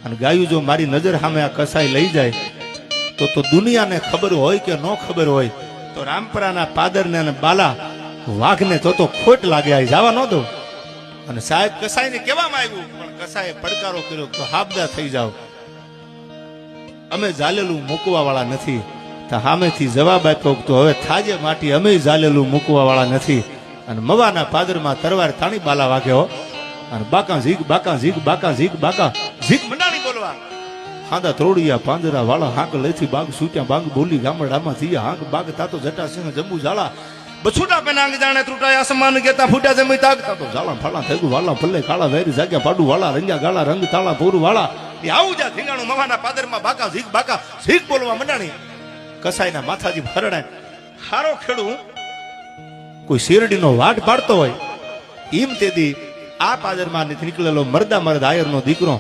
અને ગાયું જો મારી નજર સામે આ કસાઈ લઈ જાય તો દુનિયાને ખબર હોય કે ન ખબર હોય તો રામપરાના પાદરને અને બાલા વાઘને તો ખોટ લાગે આ જવા ન દો. અને સાહેબ કસાઈને કહેવામાં આવ્યું પણ કસાઈએ પડકારો કર્યો તો હાબદા થઈ જાવ, અમે ઝાલેલું મૂકવા વાળા નથી. તો સામેથી જવાબ આપ્યો તો હવે થાજે માટી, અમે ઝાલેલું મૂકવા વાળા નથી. અને મવાના પાદરમાં તરવાર તાણી બાલા વાગ્યો અને બાકા ઝીક બાકા ઝીક બાકા ઝીક બાકા ઝીક મંડાણી બોલવા. હાંદા ત્રોડિયા પાંદરા વાળા હાંક લેથી બાગ સૂટ્યા બાગ બોલી ગામડામાં થયા હાંક બાગ તાતો જટાસિંહ જંબુ ઝાલા બછુડા પેનાંગ જાણે ત્રુટાય આસમાન ગેતા ફૂટ્યા જમી તાકતા તો ઝાલા ફાળા થેગુ વાળા ભલે કાળા વેરી જાગ્યા પાડુ વાળા રંગ્યા ગાળા રંગ તાળા ભોરું વાળા. એ આવું જા ધીંગાણું મવાના પાદરમાં બાકા ઝીક બોલવા મંડાણી. કસાઈના માથાજી હરડાય હારો ખેડું કોઈ શેરડીનો વાટ પાડતો હોય એમ તેથી આ પાદરમાં નીકળેલો મરદા આયરનો દીકરો